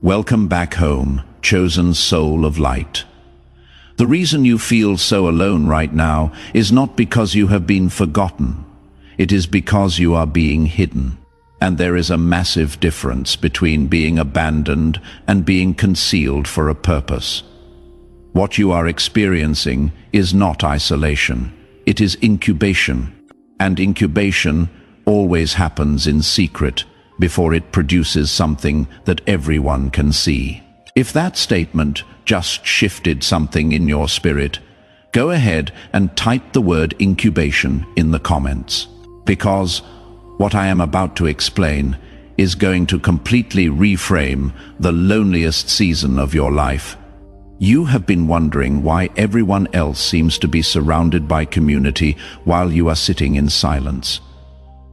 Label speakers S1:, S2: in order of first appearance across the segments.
S1: Welcome back home, chosen soul of light. The reason you feel so alone right now is not because you have been forgotten. It is because you are being hidden. And there is a massive difference between being abandoned and being concealed for a purpose. What you are experiencing is not isolation. It is incubation. And incubation always happens in secret before it produces something that everyone can see. If that statement just shifted something in your spirit, go ahead and type the word incubation in the comments. Because what I am about to explain is going to completely reframe the loneliest season of your life. You have been wondering why everyone else seems to be surrounded by community while you are sitting in silence.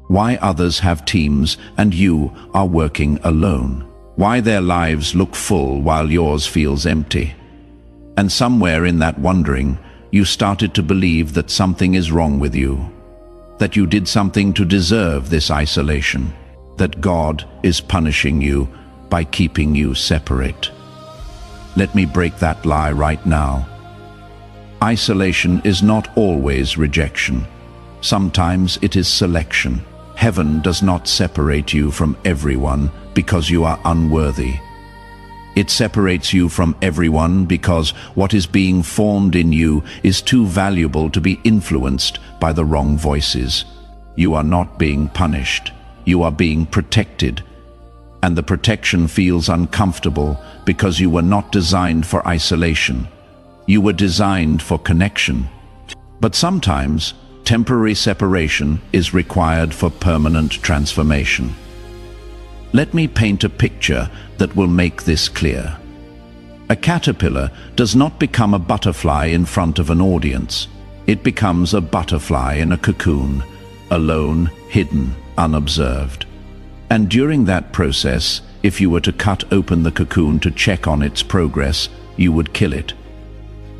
S1: Why others have teams and you are working alone. Why their lives look full while yours feels empty. And somewhere in that wondering, you started to believe that something is wrong with you. That you did something to deserve this isolation. That God is punishing you by keeping you separate. Let me break that lie right now. Isolation is not always rejection. Sometimes it is selection. Heaven does not separate you from everyone because you are unworthy. It separates you from everyone because what is being formed in you is too valuable to be influenced by the wrong voices. You are not being punished. You are being protected. And the protection feels uncomfortable because you were not designed for isolation. You were designed for connection. But sometimes, temporary separation is required for permanent transformation. Let me paint a picture that will make this clear. A caterpillar does not become a butterfly in front of an audience. It becomes a butterfly in a cocoon, alone, hidden, unobserved. And during that process, if you were to cut open the cocoon to check on its progress, you would kill it.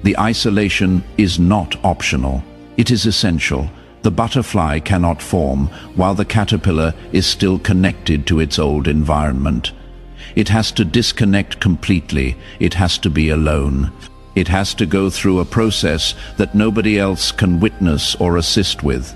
S1: The isolation is not optional. It is essential. The butterfly cannot form while the caterpillar is still connected to its old environment. It has to disconnect completely. It has to be alone. It has to go through a process that nobody else can witness or assist with.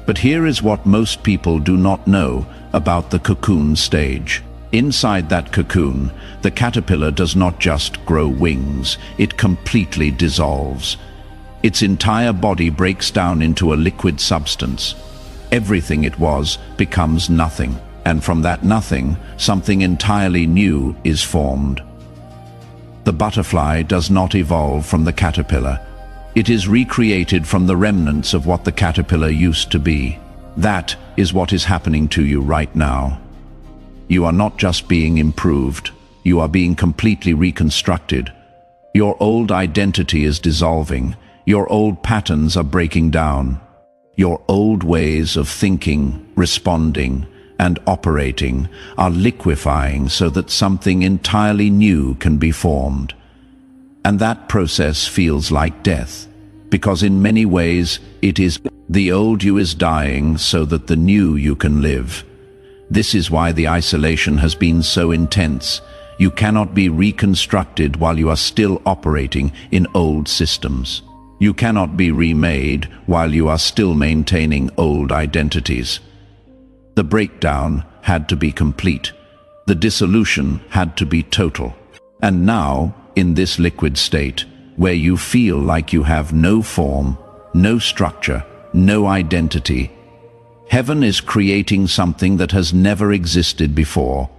S1: But here is what most people do not know about the cocoon stage. Inside that cocoon, the caterpillar does not just grow wings, it completely dissolves. Its entire body breaks down into a liquid substance. Everything it was becomes nothing, and from that nothing, something entirely new is formed. The butterfly does not evolve from the caterpillar. It is recreated from the remnants of what the caterpillar used to be. That is what is happening to you right now. You are not just being improved, you are being completely reconstructed. Your old identity is dissolving. Your old patterns are breaking down. Your old ways of thinking, responding, and operating are liquefying so that something entirely new can be formed. And that process feels like death, because in many ways it is the old you is dying so that the new you can live. This is why the isolation has been so intense. You cannot be reconstructed while you are still operating in old systems. You cannot be remade while you are still maintaining old identities. The breakdown had to be complete. The dissolution had to be total. And now, in this liquid state, where you feel like you have no form, no structure, no identity, heaven is creating something that has never existed before.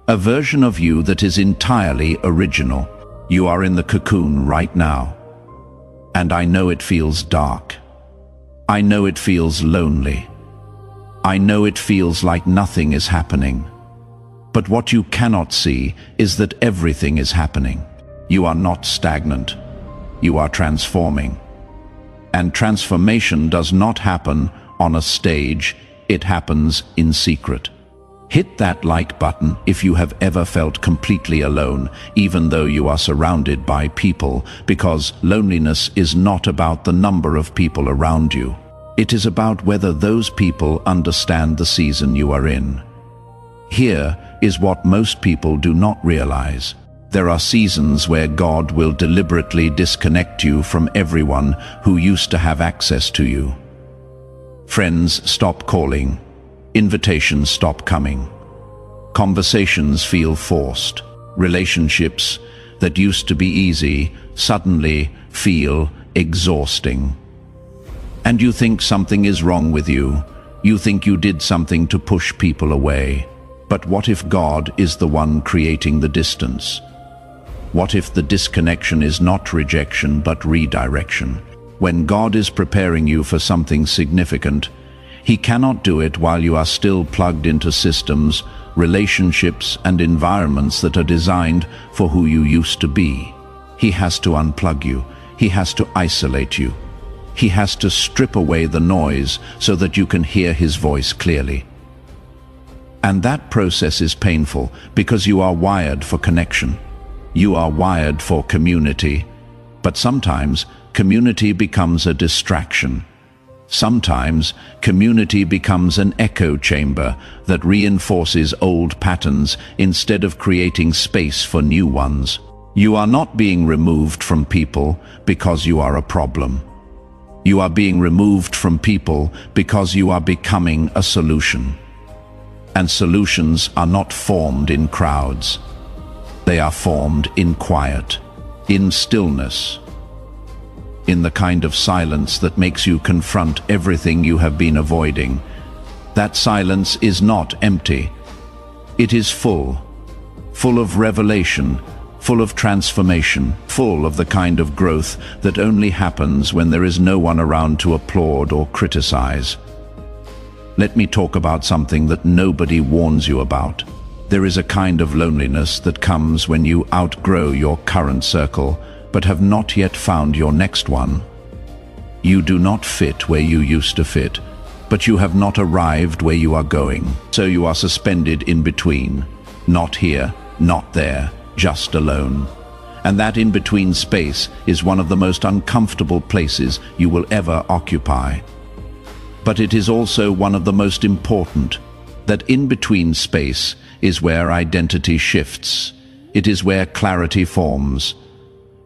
S1: A version of you that is entirely original. You are in the cocoon right now. And I know it feels dark. I know it feels lonely. I know it feels like nothing is happening. But what you cannot see is that everything is happening. You are not stagnant. You are transforming. And transformation does not happen on a stage. It happens in secret. Hit that like button if you have ever felt completely alone, even though you are surrounded by people, because loneliness is not about the number of people around you. It is about whether those people understand the season you are in. Here is what most people do not realize. There are seasons where God will deliberately disconnect you from everyone who used to have access to you. Friends stop calling. Invitations stop coming. Conversations feel forced. Relationships that used to be easy suddenly feel exhausting. And you think something is wrong with you. You think you did something to push people away. But what if God is the one creating the distance? What if the disconnection is not rejection but redirection? When God is preparing you for something significant, He cannot do it while you are still plugged into systems, relationships, and environments that are designed for who you used to be. He has to unplug you. He has to isolate you. He has to strip away the noise so that you can hear His voice clearly. And that process is painful because you are wired for connection. You are wired for community. But sometimes community becomes a distraction. Sometimes community becomes an echo chamber that reinforces old patterns instead of creating space for new ones. You are not being removed from people because you are a problem. You are being removed from people because you are becoming a solution. And solutions are not formed in crowds. They are formed in quiet, in stillness, in the kind of silence that makes you confront everything you have been avoiding. That silence is not empty. It is full of revelation, full of transformation, full of the kind of growth that only happens when there is no one around to applaud or criticize. Let me talk about something that nobody warns you about. There is a kind of loneliness that comes when you outgrow your current circle, but have not yet found your next one. You do not fit where you used to fit, but you have not arrived where you are going. So you are suspended in between, not here, not there, just alone. And that in-between space is one of the most uncomfortable places you will ever occupy. But it is also one of the most important. That in-between space is where identity shifts. It is where clarity forms.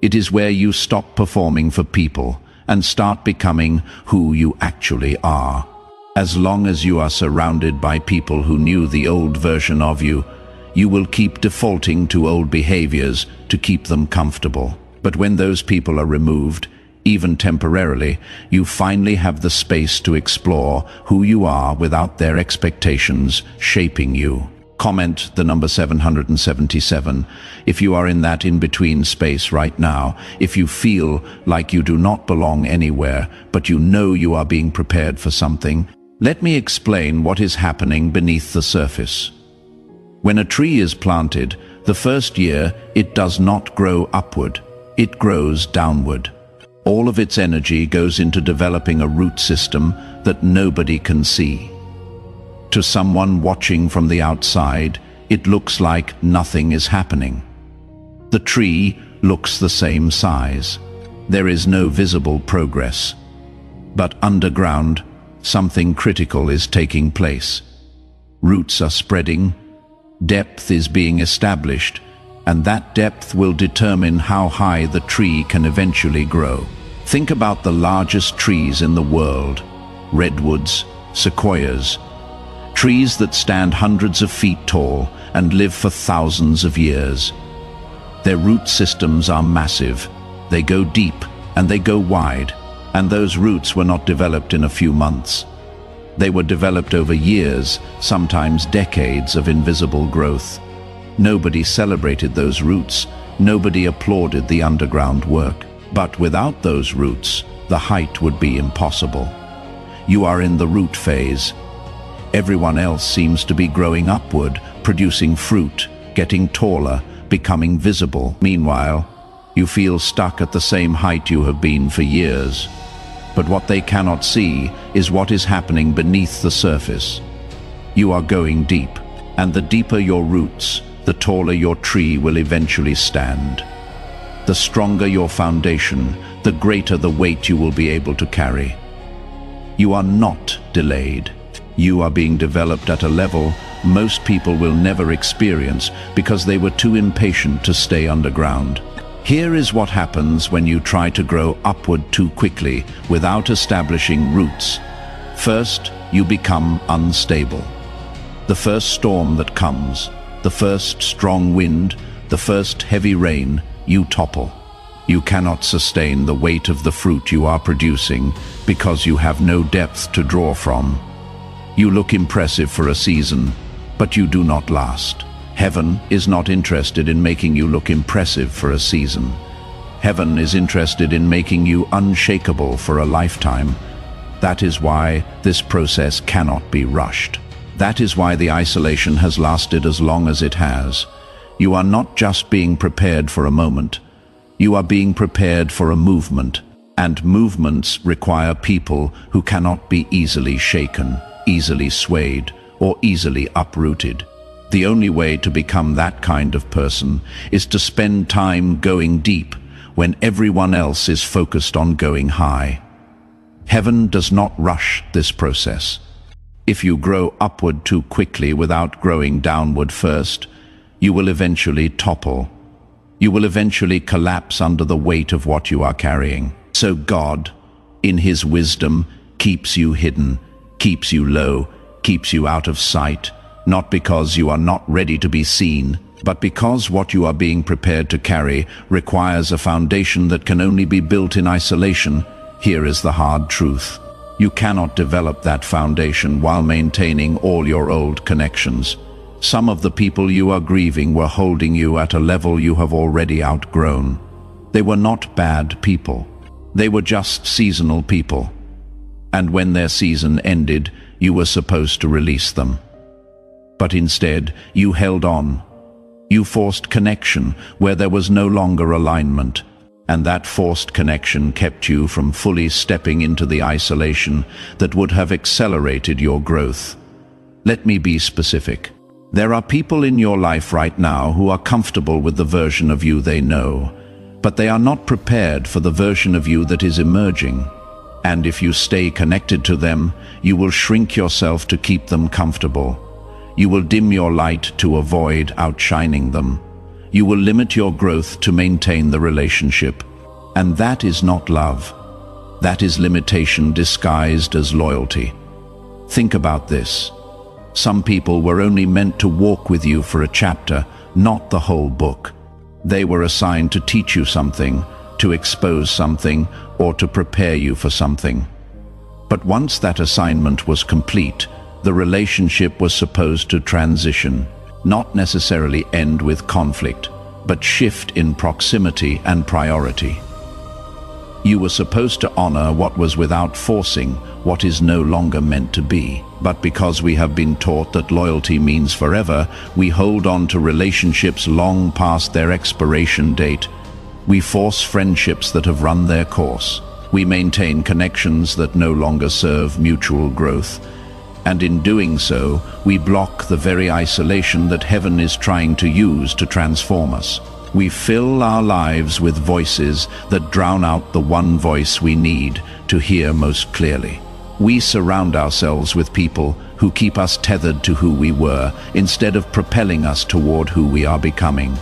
S1: It is where you stop performing for people and start becoming who you actually are. As long as you are surrounded by people who knew the old version of you, you will keep defaulting to old behaviors to keep them comfortable. But when those people are removed, even temporarily, you finally have the space to explore who you are without their expectations shaping you. Comment the number 777 if you are in that in-between space right now, if you feel like you do not belong anywhere, but you know you are being prepared for something. Let me explain what is happening beneath the surface. When a tree is planted, the first year it does not grow upward, it grows downward. All of its energy goes into developing a root system that nobody can see. To someone watching from the outside, it looks like nothing is happening. The tree looks the same size. There is no visible progress. But underground, something critical is taking place. Roots are spreading, depth is being established, and that depth will determine how high the tree can eventually grow. Think about the largest trees in the world: redwoods, sequoias, trees that stand hundreds of feet tall and live for thousands of years. Their root systems are massive. They go deep and they go wide, and those roots were not developed in a few months. They were developed over years, sometimes decades of invisible growth. Nobody celebrated those roots. Nobody applauded the underground work. But without those roots, the height would be impossible. You are in the root phase. Everyone else seems to be growing upward, producing fruit, getting taller, becoming visible. Meanwhile, you feel stuck at the same height you have been for years. But what they cannot see is what is happening beneath the surface. You are going deep, and the deeper your roots, the taller your tree will eventually stand. The stronger your foundation, the greater the weight you will be able to carry. You are not delayed. You are being developed at a level most people will never experience because they were too impatient to stay underground. Here is what happens when you try to grow upward too quickly without establishing roots. First, you become unstable. The first storm that comes, the first strong wind, the first heavy rain, you topple. You cannot sustain the weight of the fruit you are producing because you have no depth to draw from. You look impressive for a season, but you do not last. Heaven is not interested in making you look impressive for a season. Heaven is interested in making you unshakable for a lifetime. That is why this process cannot be rushed. That is why the isolation has lasted as long as it has. You are not just being prepared for a moment. You are being prepared for a movement, and movements require people who cannot be easily shaken, easily swayed, or easily uprooted. The only way to become that kind of person is to spend time going deep when everyone else is focused on going high. Heaven does not rush this process. If you grow upward too quickly without growing downward first, you will eventually topple. You will eventually collapse under the weight of what you are carrying. So God, in His wisdom, keeps you hidden, keeps you low, keeps you out of sight, not because you are not ready to be seen, but because what you are being prepared to carry requires a foundation that can only be built in isolation. Here is the hard truth. You cannot develop that foundation while maintaining all your old connections. Some of the people you are grieving were holding you at a level you have already outgrown. They were not bad people. They were just seasonal people. And when their season ended, you were supposed to release them. But instead, you held on. You forced connection where there was no longer alignment, and that forced connection kept you from fully stepping into the isolation that would have accelerated your growth. Let me be specific. There are people in your life right now who are comfortable with the version of you they know, but they are not prepared for the version of you that is emerging. And if you stay connected to them, you will shrink yourself to keep them comfortable. You will dim your light to avoid outshining them. You will limit your growth to maintain the relationship. And that is not love. That is limitation disguised as loyalty. Think about this. Some people were only meant to walk with you for a chapter, not the whole book. They were assigned to teach you something, to expose something, or to prepare you for something. But once that assignment was complete, the relationship was supposed to transition, not necessarily end with conflict, but shift in proximity and priority. You were supposed to honor what was without forcing what is no longer meant to be. But because we have been taught that loyalty means forever, we hold on to relationships long past their expiration date. We force friendships that have run their course. We maintain connections that no longer serve mutual growth. And in doing so, we block the very isolation that heaven is trying to use to transform us. We fill our lives with voices that drown out the one voice we need to hear most clearly. We surround ourselves with people who keep us tethered to who we were instead of propelling us toward who we are becoming.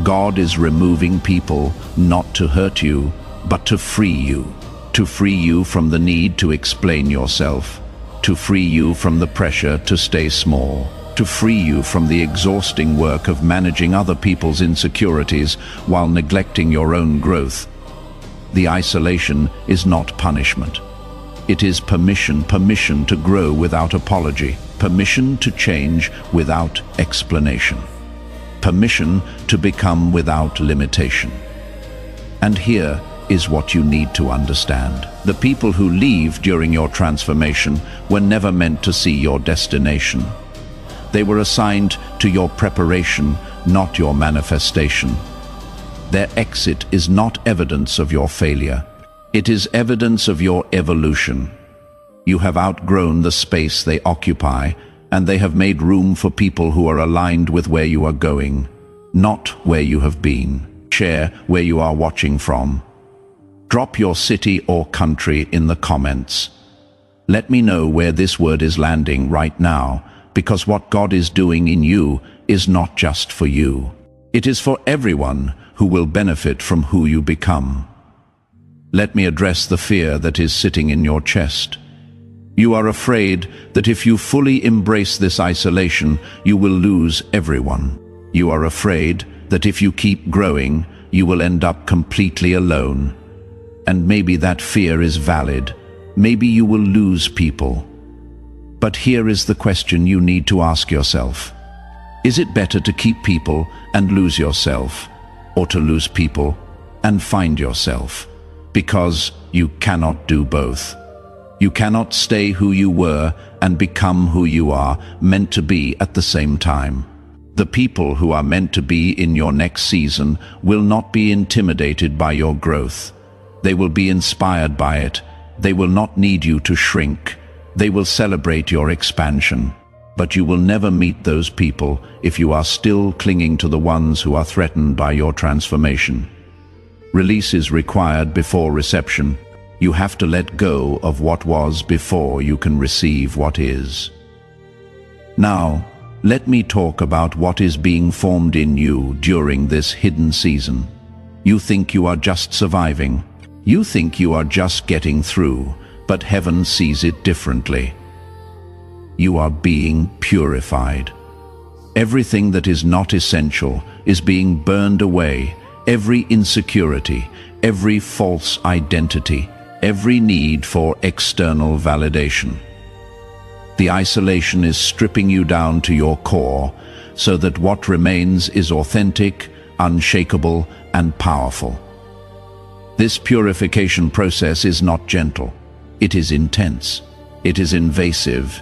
S1: God is removing people not to hurt you, but to free you from the need to explain yourself, to free you from the pressure to stay small, to free you from the exhausting work of managing other people's insecurities while neglecting your own growth. The isolation is not punishment. It is permission to grow without apology, permission to change without explanation, permission to become without limitation. And here is what you need to understand. The people who leave during your transformation were never meant to see your destination. They were assigned to your preparation, not your manifestation. Their exit is not evidence of your failure. It is evidence of your evolution. You have outgrown the space they occupy, and they have made room for people who are aligned with where you are going, not where you have been. Share where you are watching from. Drop your city or country in the comments. Let me know where this word is landing right now, because what God is doing in you is not just for you. It is for everyone who will benefit from who you become. Let me address the fear that is sitting in your chest. You are afraid that if you fully embrace this isolation, you will lose everyone. You are afraid that if you keep growing, you will end up completely alone. And maybe that fear is valid. Maybe you will lose people. But here is the question you need to ask yourself. Is it better to keep people and lose yourself, or to lose people and find yourself? Because you cannot do both. You cannot stay who you were and become who you are meant to be at the same time. The people who are meant to be in your next season will not be intimidated by your growth. They will be inspired by it. They will not need you to shrink. They will celebrate your expansion. But you will never meet those people if you are still clinging to the ones who are threatened by your transformation. Release is required before reception. You have to let go of what was before you can receive what is. Now, let me talk about what is being formed in you during this hidden season. You think you are just surviving. You think you are just getting through, but heaven sees it differently. You are being purified. Everything that is not essential is being burned away. Every insecurity, every false identity, every need for external validation. The isolation is stripping you down to your core so that what remains is authentic, unshakable, and powerful. This purification process is not gentle. It is intense. It is invasive.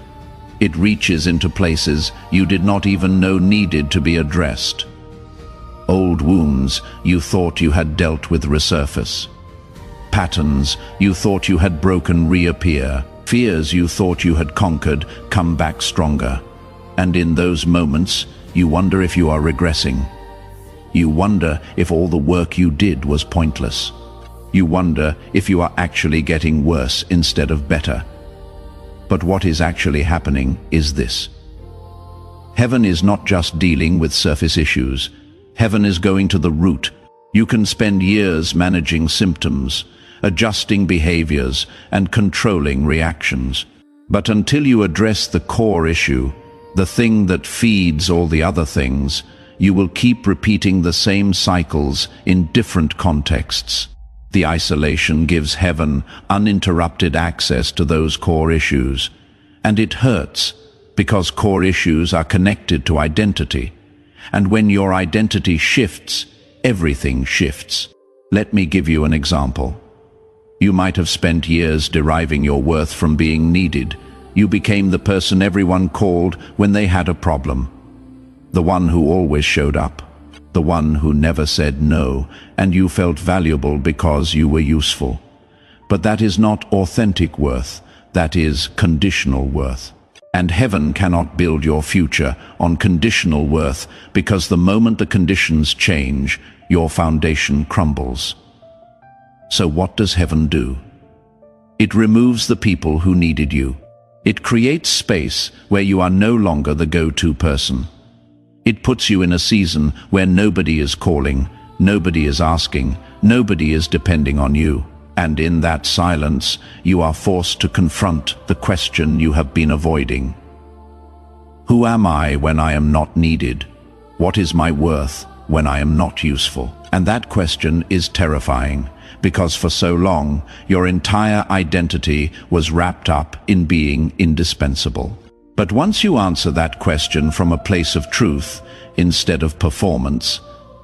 S1: It reaches into places you did not even know needed to be addressed. Old wounds you thought you had dealt with resurface. Patterns you thought you had broken reappear. Fears you thought you had conquered come back stronger. And in those moments, you wonder if you are regressing. You wonder if all the work you did was pointless. You wonder if you are actually getting worse instead of better. But what is actually happening is this. Heaven is not just dealing with surface issues. Heaven is going to the root. You can spend years managing symptoms, adjusting behaviors, and controlling reactions. But until you address the core issue, the thing that feeds all the other things, you will keep repeating the same cycles in different contexts. The isolation gives heaven uninterrupted access to those core issues. And it hurts, because core issues are connected to identity. And when your identity shifts, everything shifts. Let me give you an example. You might have spent years deriving your worth from being needed. You became the person everyone called when they had a problem. The one who always showed up. The one who never said no, and you felt valuable because you were useful. But that is not authentic worth. That is conditional worth. And heaven cannot build your future on conditional worth, because the moment the conditions change, your foundation crumbles. So what does heaven do? It removes the people who needed you. It creates space where you are no longer the go-to person. It puts you in a season where nobody is calling, nobody is asking, nobody is depending on you. And in that silence, you are forced to confront the question you have been avoiding. Who am I when I am not needed? What is my worth when I am not useful? And that question is terrifying, because for so long, your entire identity was wrapped up in being indispensable. But once you answer that question from a place of truth, instead of performance,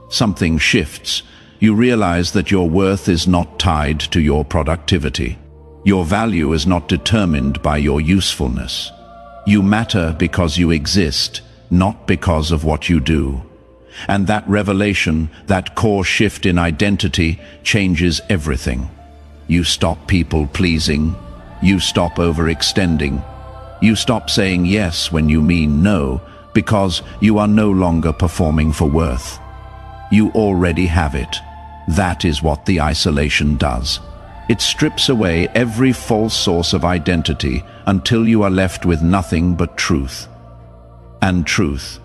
S1: something shifts. You realize that your worth is not tied to your productivity. Your value is not determined by your usefulness. You matter because you exist, not because of what you do. And that revelation, that core shift in identity, changes everything. You stop people-pleasing. You stop overextending. You stop saying yes when you mean no, because you are no longer performing for worth. You already have it. That is what the isolation does. It strips away every false source of identity until you are left with nothing but truth. And truth,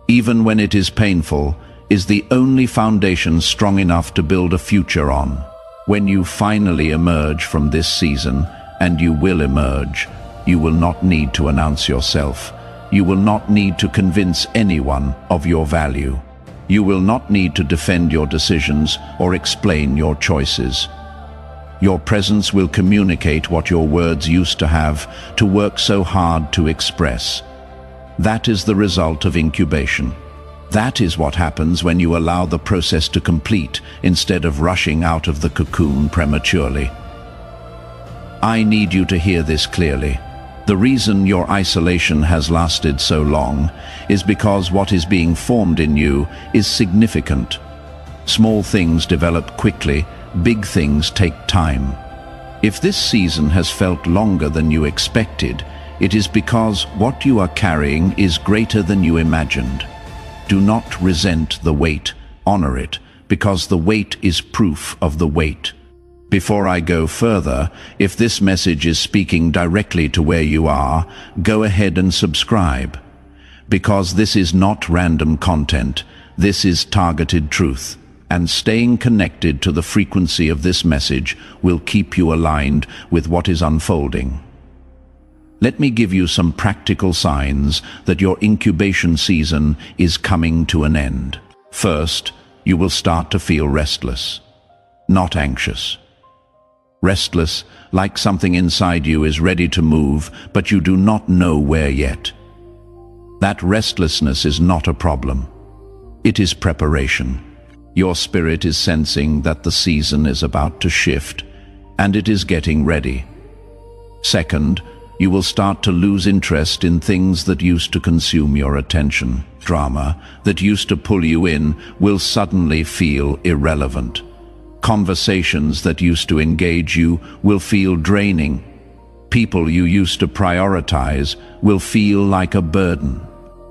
S1: even when it is painful, is the only foundation strong enough to build a future on. When you finally emerge from this season, and you will emerge, you will not need to announce yourself. You will not need to convince anyone of your value. You will not need to defend your decisions or explain your choices. Your presence will communicate what your words used to have to work so hard to express. That is the result of incubation. That is what happens when you allow the process to complete instead of rushing out of the cocoon prematurely. I need you to hear this clearly. The reason your isolation has lasted so long is because what is being formed in you is significant. Small things develop quickly, big things take time. If this season has felt longer than you expected, it is because what you are carrying is greater than you imagined. Do not resent the weight, honor it, because the weight is proof of the weight. Before I go further, if this message is speaking directly to where you are, go ahead and subscribe. Because this is not random content, this is targeted truth. And staying connected to the frequency of this message will keep you aligned with what is unfolding. Let me give you some practical signs that your incubation season is coming to an end. First, you will start to feel restless, not anxious. Restless, like something inside you is ready to move, but you do not know where yet. That restlessness is not a problem. It is preparation. Your spirit is sensing that the season is about to shift, and it is getting ready. Second, you will start to lose interest in things that used to consume your attention. Drama that used to pull you in will suddenly feel irrelevant. Conversations that used to engage you will feel draining. People you used to prioritize will feel like a burden.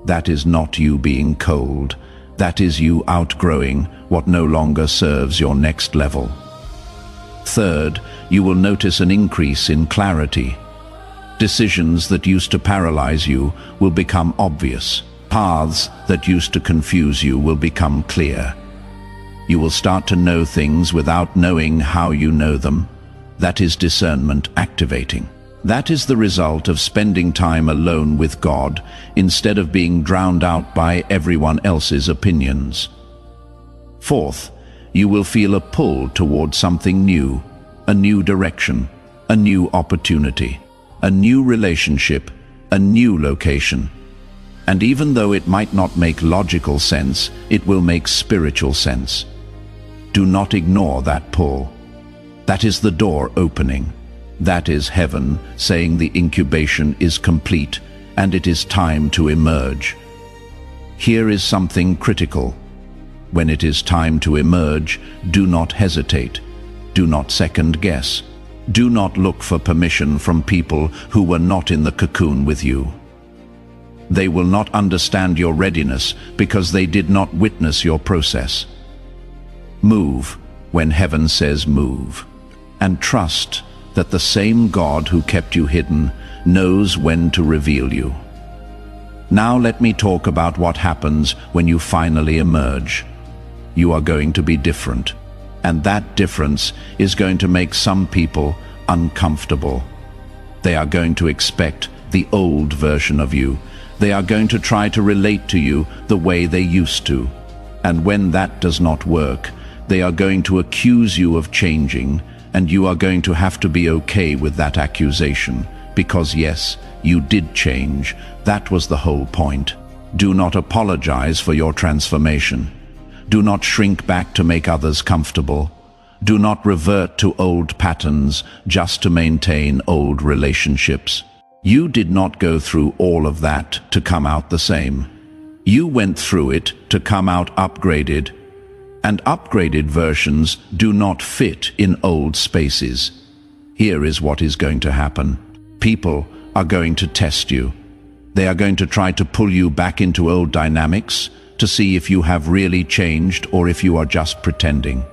S1: That is not you being cold. That is you outgrowing what no longer serves your next level. Third, you will notice an increase in clarity. Decisions that used to paralyze you will become obvious. Paths that used to confuse you will become clear. You will start to know things without knowing how you know them. That is discernment activating. That is the result of spending time alone with God instead of being drowned out by everyone else's opinions. Fourth, you will feel a pull toward something new, a new direction, a new opportunity, a new relationship, a new location. And even though it might not make logical sense, it will make spiritual sense. Do not ignore that pull. That is the door opening. That is heaven saying the incubation is complete and it is time to emerge. Here is something critical. When it is time to emerge, do not hesitate. Do not second guess. Do not look for permission from people who were not in the cocoon with you. They will not understand your readiness because they did not witness your process. Move when heaven says move, and trust that the same God who kept you hidden knows when to reveal you. Now let me talk about what happens when you finally emerge. You are going to be different, and that difference is going to make some people uncomfortable. They are going to expect the old version of you. They are going to try to relate to you the way they used to. And when that does not work, they are going to accuse you of changing, and you are going to have to be okay with that accusation, because yes, you did change. That was the whole point. Do not apologize for your transformation. Do not shrink back to make others comfortable. Do not revert to old patterns just to maintain old relationships. You did not go through all of that to come out the same. You went through it to come out upgraded. And upgraded versions do not fit in old spaces. Here is what is going to happen. People are going to test you. They are going to try to pull you back into old dynamics to see if you have really changed or if you are just pretending.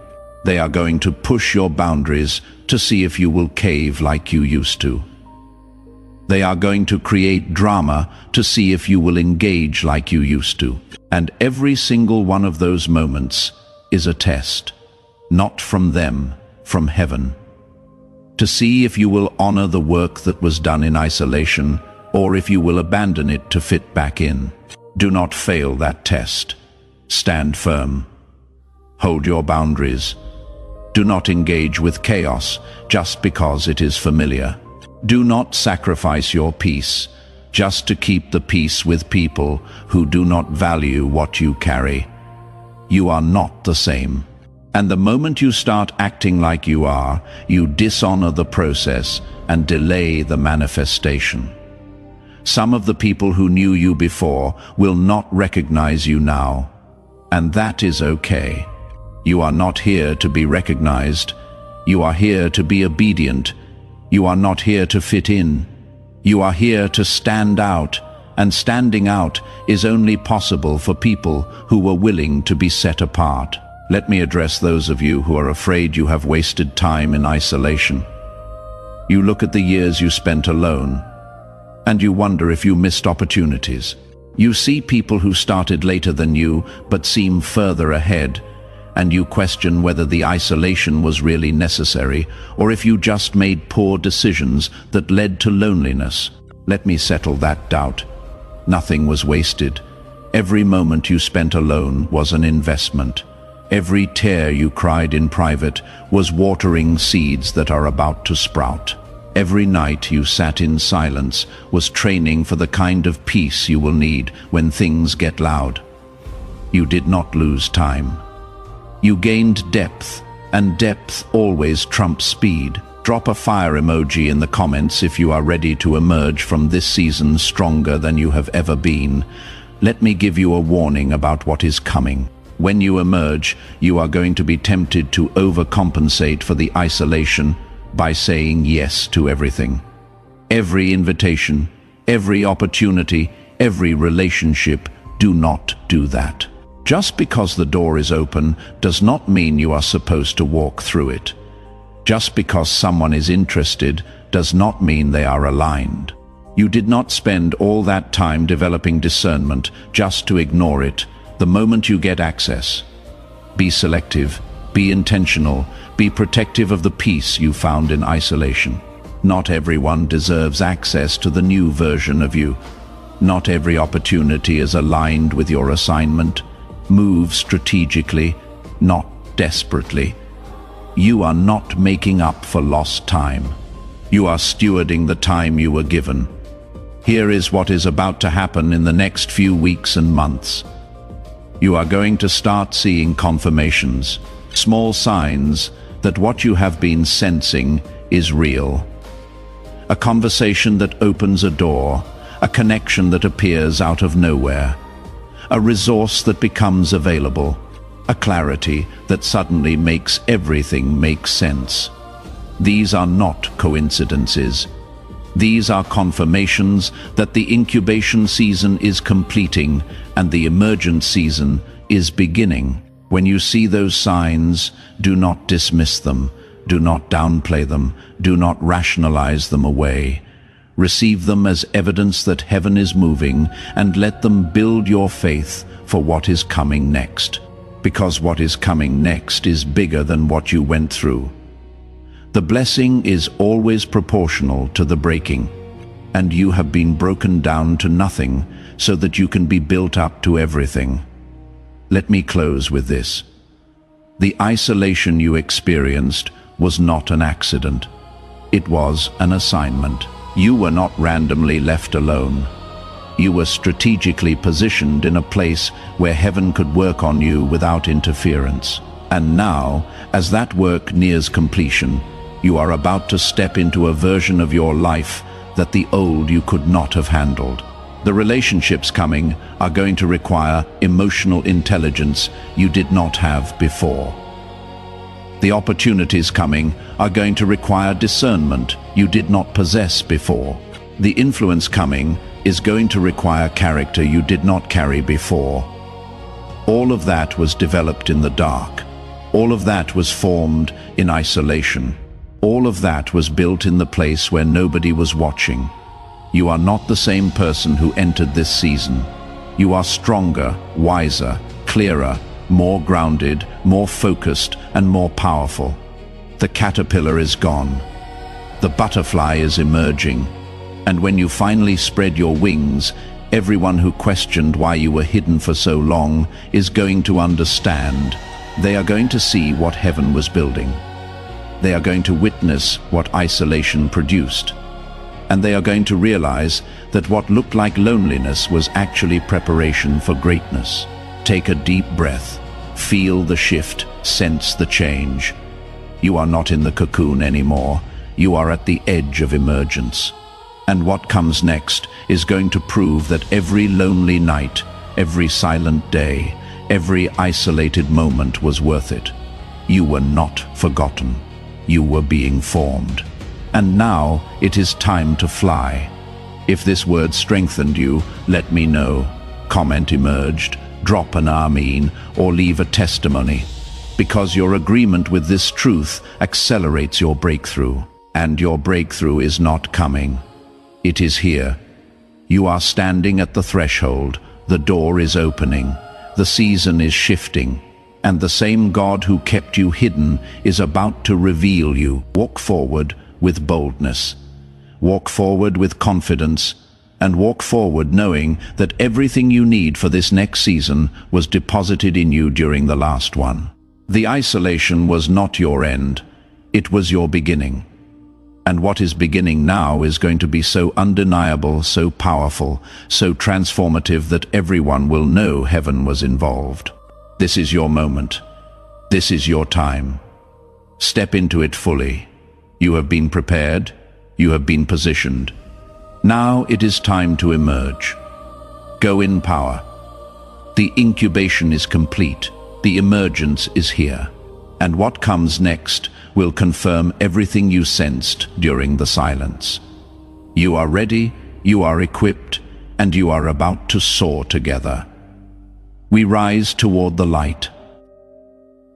S1: They are going to push your boundaries to see if you will cave like you used to. They are going to create drama to see if you will engage like you used to. And every single one of those moments is a test, not from them, from heaven, to see if you will honor the work that was done in isolation, or if you will abandon it to fit back in. Do not fail that test. Stand firm. Hold your boundaries. Do not engage with chaos just because it is familiar. Do not sacrifice your peace just to keep the peace with people who do not value what you carry. You are not the same. And the moment you start acting like you are, you dishonor the process and delay the manifestation. Some of the people who knew you before will not recognize you now, and that is okay. You are not here to be recognized. You are here to be obedient. You are not here to fit in. You are here to stand out, and standing out is only possible for people who were willing to be set apart. Let me address those of you who are afraid you have wasted time in isolation. You look at the years you spent alone, and you wonder if you missed opportunities. You see people who started later than you but seem further ahead, and you question whether the isolation was really necessary or if you just made poor decisions that led to loneliness. Let me settle that doubt. Nothing was wasted. Every moment you spent alone was an investment. Every tear you cried in private was watering seeds that are about to sprout. Every night you sat in silence was training for the kind of peace you will need when things get loud. You did not lose time. You gained depth, and depth always trumps speed. Drop a fire emoji in the comments if you are ready to emerge from this season stronger than you have ever been. Let me give you a warning about what is coming. When you emerge, you are going to be tempted to overcompensate for the isolation by saying yes to everything. Every invitation, every opportunity, every relationship. Do not do that. Just because the door is open does not mean you are supposed to walk through it. Just because someone is interested does not mean they are aligned. You did not spend all that time developing discernment just to ignore it the moment you get access. Be selective, be intentional, be protective of the peace you found in isolation. Not everyone deserves access to the new version of you. Not every opportunity is aligned with your assignment. Move strategically, not desperately. You are not making up for lost time. You are stewarding the time you were given. Here is what is about to happen in the next few weeks and months. You are going to start seeing confirmations, small signs that what you have been sensing is real. A conversation that opens a door, a connection that appears out of nowhere, a resource that becomes available, a clarity that suddenly makes everything make sense. These are not coincidences. These are confirmations that the incubation season is completing and the emergent season is beginning. When you see those signs, do not dismiss them, do not downplay them, do not rationalize them away. Receive them as evidence that heaven is moving, and let them build your faith for what is coming next. Because what is coming next is bigger than what you went through. The blessing is always proportional to the breaking, and you have been broken down to nothing so that you can be built up to everything. Let me close with this. The isolation you experienced was not an accident. It was an assignment. You were not randomly left alone. You were strategically positioned in a place where heaven could work on you without interference. And now, as that work nears completion, you are about to step into a version of your life that the old you could not have handled. The relationships coming are going to require emotional intelligence you did not have before. The opportunities coming are going to require discernment you did not possess before. The influence coming is going to require character you did not carry before. All of that was developed in the dark. All of that was formed in isolation. All of that was built in the place where nobody was watching. You are not the same person who entered this season. You are stronger, wiser, clearer, more grounded, more focused, and more powerful. The caterpillar is gone. The butterfly is emerging. And when you finally spread your wings, everyone who questioned why you were hidden for so long is going to understand. They are going to see what heaven was building. They are going to witness what isolation produced. And they are going to realize that what looked like loneliness was actually preparation for greatness. Take a deep breath. Feel the shift. Sense the change. You are not in the cocoon anymore. You are at the edge of emergence. And what comes next is going to prove that every lonely night, every silent day, every isolated moment was worth it. You were not forgotten. You were being formed. And now it is time to fly. If this word strengthened you, let me know. Comment emerged, drop an Amen, or leave a testimony. Because your agreement with this truth accelerates your breakthrough. And your breakthrough is not coming. It is here. You are standing at the threshold. The door is opening. The season is shifting. And the same God who kept you hidden is about to reveal you. Walk forward with boldness. Walk forward with confidence. And walk forward knowing that everything you need for this next season was deposited in you during the last one. The isolation was not your end. It was your beginning. And what is beginning now is going to be so undeniable, so powerful, so transformative that everyone will know heaven was involved. This is your moment. This is your time. Step into it fully. You have been prepared. You have been positioned. Now it is time to emerge. Go in power. The incubation is complete. The emergence is here. And what comes next will confirm everything you sensed during the silence. You are ready, you are equipped, and you are about to soar together. We rise toward the light,